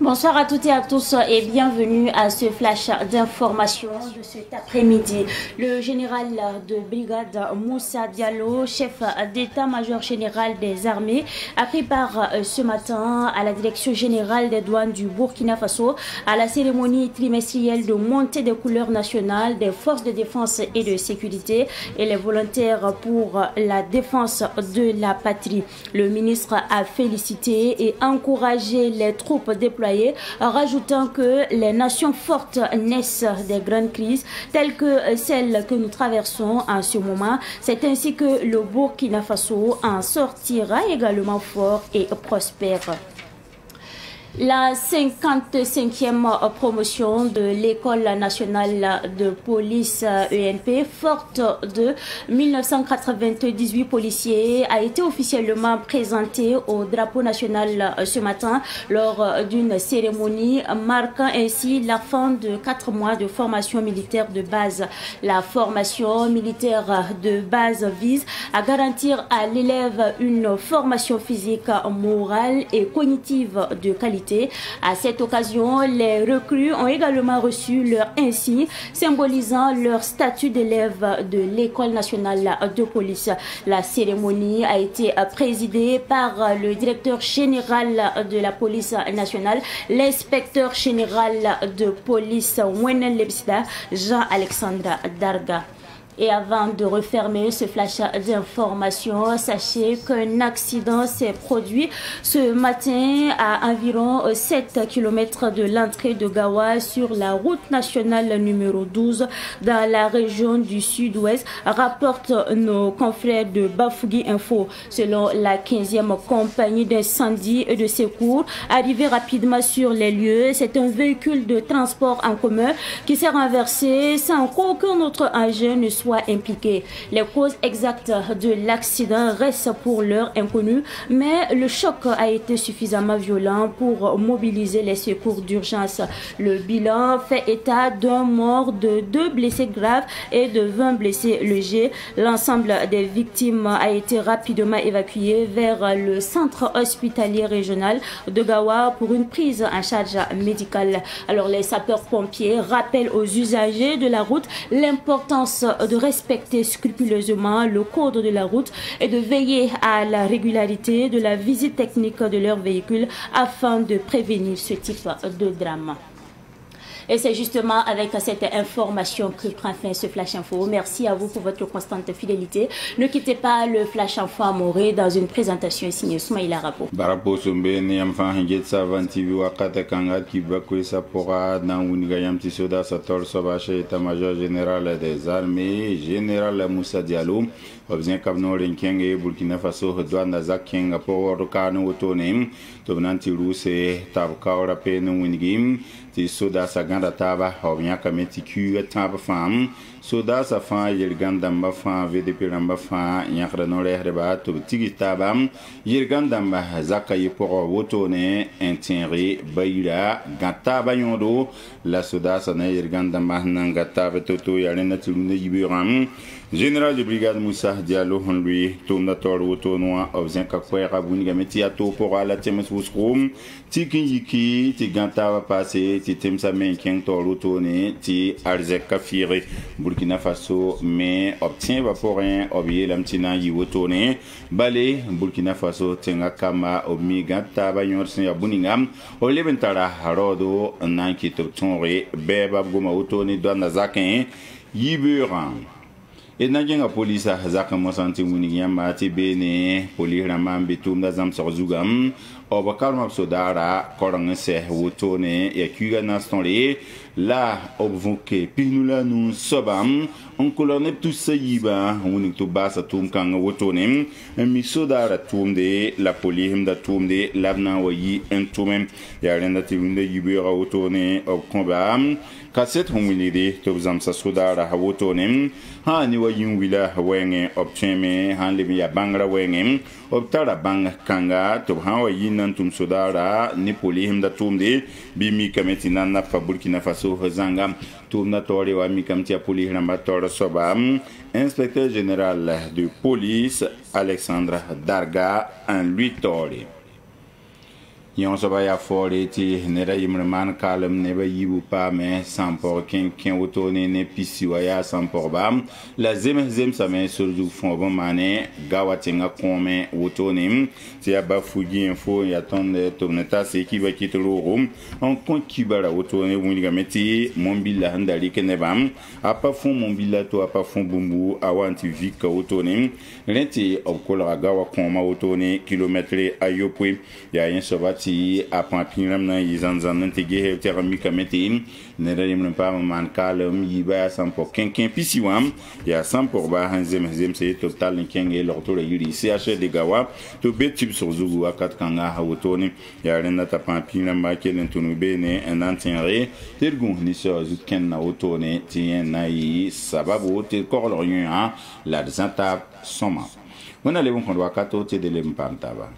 Bonsoir à toutes et à tous et bienvenue à ce flash d'information de cet après-midi. Le général de brigade Moussa Diallo, chef d'état-major général des armées, a pris part ce matin à la direction générale des douanes du Burkina Faso à la cérémonie trimestrielle de montée des couleurs nationales des forces de défense et de sécurité et les volontaires pour la défense de la patrie. Le ministre a félicité et encouragé les troupes déployées, rajoutant que les nations fortes naissent des grandes crises telles que celle que nous traversons en ce moment. C'est ainsi que le Burkina Faso en sortira également fort et prospère. La 55e promotion de l'École nationale de police ENP, forte de 1998 policiers, a été officiellement présentée au drapeau national ce matin lors d'une cérémonie marquant ainsi la fin de 4 mois de formation militaire de base. La formation militaire de base vise à garantir à l'élève une formation physique, morale et cognitive de qualité. À cette occasion, les recrues ont également reçu leur insigne symbolisant leur statut d'élève de l'École nationale de police. La cérémonie a été présidée par le directeur général de la police nationale, l'inspecteur général de police Wenen Lebsida, Jean-Alexandre Darga. Et avant de refermer ce flash d'information, sachez qu'un accident s'est produit ce matin à environ 7 km de l'entrée de Gawa sur la route nationale numéro 12 dans la région du sud-ouest, rapportent nos confrères de Bafugui Info. Selon la 15e compagnie d'incendie et de secours, arrivé rapidement sur les lieux, c'est un véhicule de transport en commun qui s'est renversé sans qu'aucun autre engin ne soit impliqué. Les causes exactes de l'accident restent pour l'heure inconnues, mais le choc a été suffisamment violent pour mobiliser les secours d'urgence. Le bilan fait état d'un mort, de 2 blessés graves et de 20 blessés légers. L'ensemble des victimes a été rapidement évacué vers le centre hospitalier régional de Gawa pour une prise en charge médicale. Alors les sapeurs-pompiers rappellent aux usagers de la route l'importance de respecter scrupuleusement le code de la route et de veiller à la régularité de la visite technique de leur véhicule afin de prévenir ce type de drame. Et c'est justement avec cette information que prend fin ce Flash Info. Merci à vous pour votre constante fidélité. Ne quittez pas le Flash Info Amoré dans une présentation signée Soumaïla Rabo. Barapo Sumbe ni amfan hinget savan TV wakata kanga kibakwe sapora na unigayam tisoda sator sobache état-major général des armées général Moussa Diallo obzien kabno renkenge Burkina Faso douane nazak kenga por kanu otonem tobnanti ruse tabkaura pe no unigim ti soda saganda taba obnya kameti ku taba fam soda sa fa yirgandamba fa VDP ramba fa nyakra no reba to tigi taba yirgandamba zakaye pour wotone intérêt bayira gata bayondo la soda sa na yirgandamba nangata betoto yalena tulune yibiram général de brigade Moussa Diallo lui tourna tor wotonoa obzien kakwera buniga meti ato pour la temes wusrum tikin yiki ti ganta va passer ti temsa men ken tor wotone ti arzek kafire Burkina Faso mais obtient va pour rien obier lamtina yi wotone balé Burkina Faso tenga kama omi ganta ba yorsin ya buningam o lebentara harodo nanki to tonre beba goma wotone do na zakin yiburan. Et najenga polisa zaka mosanti munigi yamba ti bene poli ramambe tumda zam sorzugam obakar mabsodara korang se wotone ya kuga nastonle la obvoke pinula nu sobam on kolone tout sayiba unik to basa tum kanga wotone mi sodara tumde la poli himda tumde labna wayi entumem ya renda tibinde yibera wotone ob kombam kaset humilide to zam sa sodara wotone ha ni wayin wila wenge obteme han le ya bangra wenge obtara bang kanga to ha wayin nan tum sodara ni poli himda tumde bi mi kameti nan na fa Burkina Faso zangam tumna tori wa mi kamti poli ramba tor sobam inspecteur général de police Alexandre Darga en lui tori yon soba ya fore ti nera yimreman kalem ne ba yibu pa me sampor ken wotone ne pisi wa ya sampor bam la zem sa me surju fon bon mane gawatenga kome wotone ti ya ba fugi info ya tonde toneta se ki ba kitro rum on kon kibara wotone wuniga meti mombila handali kene bam apa fon mombila to apa fon bumbu awanti vika wotone renti okola gawa koma wotone kilometre ayopwe ya yin soba ti apan pinram na yizanzan te ge termi kamete ne relim pa man kalum yiba sampo ken pisiwam ya sampo ba hanzem se total kenge lorto le yuri ch de gawa to betib sur zugu akat kanga hawtoni ya rena ta pan pinram ba kelen tunu bene en antinre tergun ni so zut ken na wotone ti na yi sababu te korlo yin la zanta soma wana le bon kon wakato te de lempantaba